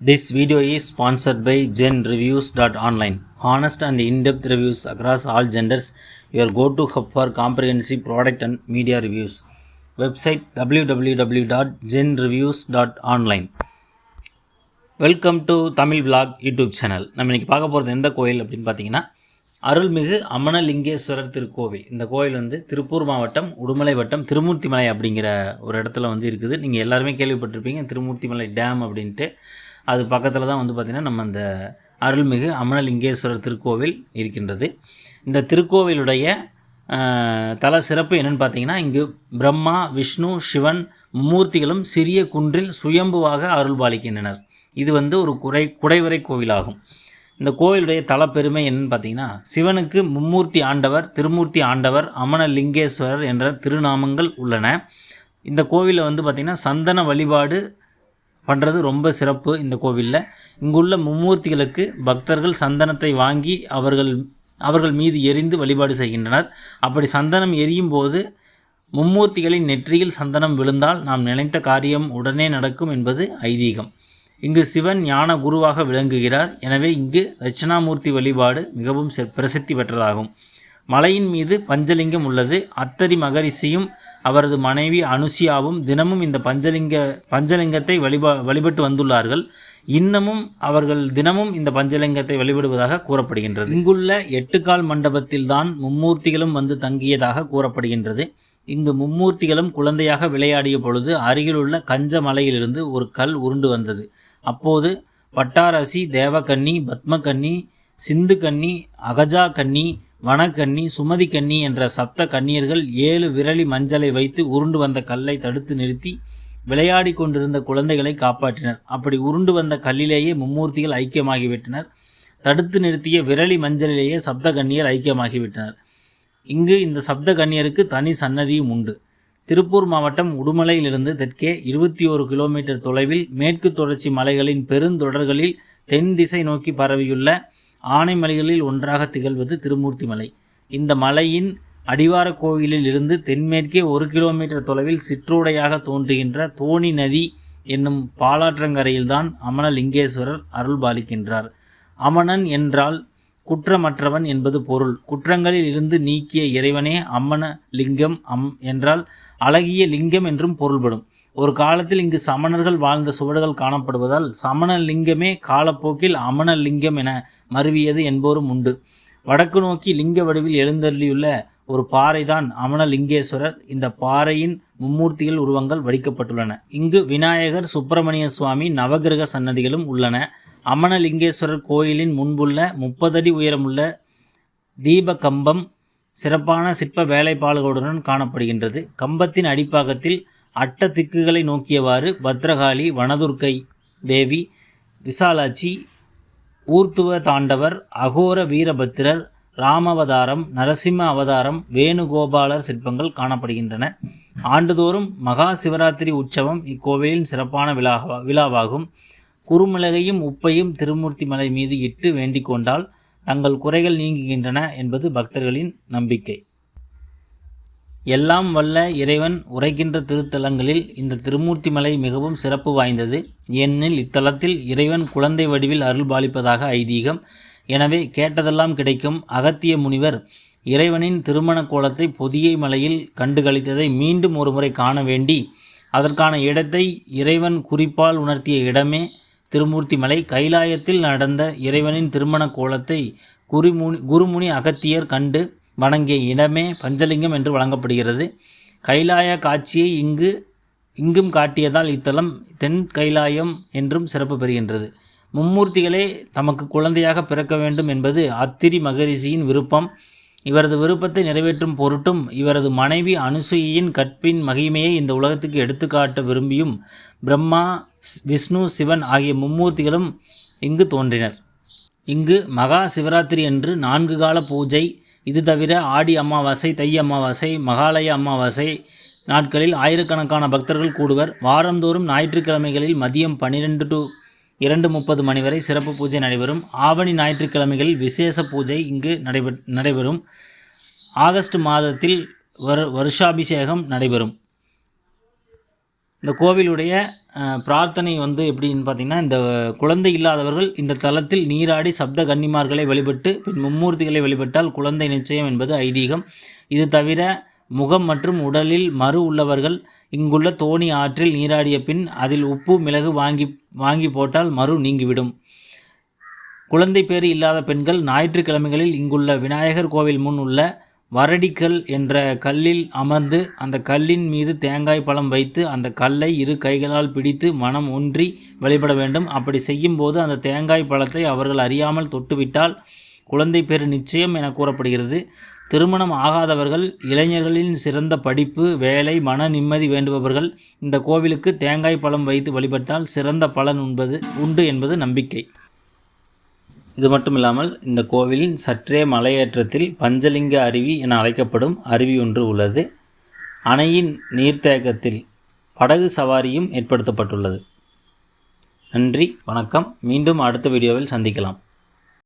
This video is sponsored by GenReviews.online. Honest and in-depth reviews across all genders. Your go-to hub for comprehensive product and media reviews. Website www.genreviews.online. Welcome to Tamil vlog YouTube channel. நம்ம இன்றைக்கி பார்க்க போகிறது எந்த கோயில் அப்படின்னு பார்த்தீங்கன்னா அருள்மிகு அமனலிங்கேஸ்வரர் திருக்கோவில். இந்த கோயில் வந்து திருப்பூர் மாவட்டம் உடுமலை வட்டம் திருமூர்த்திமலை அப்படிங்கிற ஒரு இடத்துல வந்து இருக்குது. நீங்கள் எல்லாருமே கேள்விப்பட்டிருப்பீங்க திருமூர்த்திமலை டேம் அப்படின்ட்டு. அது பக்கத்தில் தான் வந்து பார்த்திங்கன்னா நம்ம அந்த அருள்மிகு அமனலிங்கேஸ்வரர் திருக்கோவில் இருக்கின்றது. இந்த திருக்கோவிலுடைய தல சிறப்பு என்னென்னு பார்த்தீங்கன்னா, இங்கு பிரம்மா, விஷ்ணு, சிவன் மும்மூர்த்திகளும் சிறிய குன்றில் சுயம்புவாக அருள்பாலிக்கின்றனர். இது வந்து ஒரு குடைவரை கோவிலாகும். இந்த கோவிலுடைய தலப்பெருமை என்னென்னு பார்த்தீங்கன்னா, சிவனுக்கு மும்மூர்த்தி ஆண்டவர், திருமூர்த்தி ஆண்டவர், அமனலிங்கேஸ்வரர் என்ற திருநாமங்கள் உள்ளன. இந்த கோவிலில் வந்து பார்த்திங்கன்னா சந்தன வழிபாடு பண்ணுறது ரொம்ப சிறப்பு. இந்த கோவிலில் இங்குள்ள மும்மூர்த்திகளுக்கு பக்தர்கள் சந்தனத்தை வாங்கி அவர்கள் மீது எரிந்து வழிபாடு செய்கின்றனர். அப்படி சந்தனம் எரியும் போது மும்மூர்த்திகளின் நெற்றியில் சந்தனம் விழுந்தால் நாம் நினைத்த காரியம் உடனே நடக்கும் என்பது ஐதீகம். இங்கு சிவன் ஞான குருவாக விளங்குகிறார். எனவே இங்கு தட்சிணாமூர்த்தி வழிபாடு மிகவும் பிரசித்தி பெற்றதாகும். மலையின் மீது பஞ்சலிங்கம் உள்ளது. அத்தரி மகரிஷியும் அவரது மனைவி அனுசியாவும் தினமும் இந்த பஞ்சலிங்கத்தை வழிபட்டு வந்துள்ளார்கள். இன்னமும் அவர்கள் தினமும் இந்த பஞ்சலிங்கத்தை வழிபடுவதாக கூறப்படுகின்றது. இங்குள்ள 8 கால் மண்டபத்தில்தான் மும்மூர்த்திகளும் வந்து தங்கியதாக கூறப்படுகின்றது. இங்கு மும்மூர்த்திகளும் குழந்தையாக விளையாடிய பொழுது அருகிலுள்ள கஞ்ச மலையிலிருந்து ஒரு கல் உருண்டு வந்தது. அப்போது பட்டாரசி, தேவகன்னி, பத்மகன்னி, சிந்து கன்னி, அகஜா கன்னி, வனக்கன்னி, சுமதி கன்னி என்ற சப்த கன்னியர்கள் 7 விரலி மஞ்சளை வைத்து உருண்டு வந்த கல்லை தடுத்து நிறுத்தி விளையாடி கொண்டிருந்த குழந்தைகளை காப்பாற்றினர். அப்படி உருண்டு வந்த கல்லிலேயே மும்மூர்த்திகள் ஐக்கியமாகிவிட்டனர். தடுத்து நிறுத்திய விரலி மஞ்சளிலேயே சப்த கன்னியர் ஐக்கியமாகிவிட்டனர். இங்கு இந்த சப்த கன்னியருக்கு தனி சன்னதியும் உண்டு. திருப்பூர் மாவட்டம் உடுமலையிலிருந்து தெற்கே 21 கிலோமீட்டர் தொலைவில் மேற்கு தொடர்ச்சி மலைகளின் பெருந்தொடர்களில் தென் திசை நோக்கி பரவியுள்ள ஆனைமலைகளில் ஒன்றாக திகழ்வது திருமூர்த்திமலை. இந்த மலையின் அடிவார கோவிலில் இருந்து தென்மேற்கே 1 கிலோமீட்டர் தொலைவில் சிற்றோடையாக தோன்றுகின்ற தோணி நதி என்னும் பாலாற்றங்கரையில்தான் அமனலிங்கேஸ்வரர் அருள்பாலிக்கின்றார். அமனன் என்றால் குற்றமற்றவன் என்பது பொருள். குற்றங்களில் இருந்து நீக்கிய இறைவனே அமனலிங்கம். என்றால் அழகிய லிங்கம் என்றும் பொருள்படும். ஒரு காலத்தில் இங்கு சமணர்கள் வாழ்ந்த சுவடுகள் காணப்படுவதால் சமணலிங்கமே காலப்போக்கில் அமனலிங்கம் என மருவியது என்போரும் உண்டு. வடக்கு நோக்கி லிங்க வடிவில் எழுந்தருளியுள்ள ஒரு பாறைதான் அமனலிங்கேஸ்வரர். இந்த பாறையின் மும்மூர்த்திகள் உருவங்கள் வடிக்கப்பட்டுள்ளன. இங்கு விநாயகர், சுப்பிரமணிய சுவாமி, நவகிரக சன்னதிகளும் உள்ளன. அமனலிங்கேஸ்வரர் கோயிலின் முன்புள்ள 30 அடி உயரமுள்ள தீப கம்பம் சிறப்பான சிற்ப வேலைப்பாடுகளுடன் காணப்படுகின்றது. கம்பத்தின் அடிப்பாகத்தில் அட்ட திக்குகளை நோக்கியவாறு பத்ரகாளி, வனதுர்க்கை தேவி, விசாலாட்சி, ஊர்த்துவ தாண்டவர், அகோர வீரபத்திரர், ராமவதாரம், நரசிம்ம அவதாரம், வேணுகோபாலர் சிற்பங்கள் காணப்படுகின்றன. ஆண்டுதோறும் மகா சிவராத்திரி உற்சவம் இக்கோவிலின் சிறப்பான விழாவாகும். குறுமிளகையும் உப்பையும் திருமூர்த்திமலை மீது இட்டு வேண்டிக் கொண்டால் தங்கள் குறைகள் நீங்குகின்றன என்பது பக்தர்களின் நம்பிக்கை. எல்லாம் வல்ல இறைவன் உரைக்கின்ற திருத்தலங்களில் இந்த திருமூர்த்திமலை மிகவும் சிறப்பு வாய்ந்தது. ஏனெனில் இத்தலத்தில் இறைவன் குழந்தை வடிவில் அருள்பாலிப்பதாக ஐதீகம். எனவே கேட்டதெல்லாம் கிடைக்கும். அகத்திய முனிவர் இறைவனின் திருமண கோலத்தை பொதிகை மலையில் கண்டுகளித்ததை மீண்டும் ஒரு முறை காண வேண்டி அதற்கான இடத்தை இறைவன் குறிப்பால் உணர்த்திய இடமே திருமூர்த்திமலை. கைலாயத்தில் நடந்த இறைவனின் திருமண கோலத்தை குருமுனி அகத்தியர் கண்டு வணங்கிய இடமே பஞ்சலிங்கம் என்று வழங்கப்படுகிறது. கைலாய காட்சியை இங்கும் காட்டியதால் இத்தலம் தென் கைலாயம் என்றும் சிறப்பு பெறுகின்றது. மும்மூர்த்திகளே தமக்கு குழந்தையாக பிறக்க வேண்டும் என்பது அத்திரி மகரிஷியின் விருப்பம். இவரது விருப்பத்தை நிறைவேற்றும் பொருட்டும் இவரது மனைவி அனுசூயின் கற்பின் மகிமையை இந்த உலகத்துக்கு எடுத்துக்காட்ட விரும்பியும் பிரம்மா, விஷ்ணு, சிவன் ஆகிய மும்மூர்த்திகளும் இங்கு தோன்றினர். இங்கு மகா சிவராத்திரி என்று 4 கால பூஜை. இது தவிர ஆடி அமாவாசை, தை அமாவாசை, மகாலய அமாவாசை நாட்களில் ஆயிரக்கணக்கான பக்தர்கள் கூடுவர். வாரந்தோறும் ஞாயிற்றுக்கிழமைகளில் மதியம் 12 to 2:30 மணி வரை சிறப்பு பூஜை நடைபெறும். ஆவணி ஞாயிற்றுக்கிழமைகளில் விசேஷ பூஜை இங்கு நடைபெறும். ஆகஸ்ட் மாதத்தில் வருஷாபிஷேகம் நடைபெறும். இந்த கோவிலுடைய பிரார்த்தனை எப்படின்னு பார்த்திங்கன்னா, இந்த குழந்தை இல்லாதவர்கள் இந்த தலத்தில் நீராடி சப்த கன்னிமார்களை வழிபட்டு பின் மும்மூர்த்திகளை வழிபட்டால் குழந்தை நிச்சயம் என்பது ஐதீகம். இது தவிர முகம் மற்றும் உடலில் மறு உள்ளவர்கள் இங்குள்ள தோணி ஆற்றில் நீராடிய பின் அதில் உப்பு மிளகு வாங்கி போட்டால் மறு நீங்கிவிடும். குழந்தை பேறு இல்லாத பெண்கள் ஞாயிற்றுக்கிழமைகளில் இங்குள்ள விநாயகர் கோவில் முன் உள்ள வரடிக்கல் என்ற கல்லில் அமர்ந்து அந்த கல்லின் மீது தேங்காய் பழம் வைத்து அந்த கல்லை இரு கைகளால் பிடித்து மனம் ஒன்றி வழிபட வேண்டும். அப்படி செய்யும் போது அந்த தேங்காய் பழத்தை அவர்கள் அறியாமல் தொட்டுவிட்டால் குழந்தை பேறு நிச்சயம் என கூறப்படுகிறது. திருமணம் ஆகாதவர்கள், இளைஞர்களின் சிறந்த படிப்பு, வேலை, மன நிம்மதி வேண்டுபவர்கள் இந்த கோவிலுக்கு தேங்காய் பழம் வைத்து வழிபட்டால் சிறந்த பலன் உண்டு என்பது நம்பிக்கை. இது மட்டும் இல்லாமல் இந்த கோவிலின் சற்றே மலையேற்றத்தில் பஞ்சலிங்க அருவி என அழைக்கப்படும் அருவி ஒன்று உள்ளது. அணையின் நீர்த்தேக்கத்தில் படகு சவாரியும் ஏற்படுத்தப்பட்டுள்ளது. நன்றி, வணக்கம். மீண்டும் அடுத்த வீடியோவில் சந்திக்கலாம்.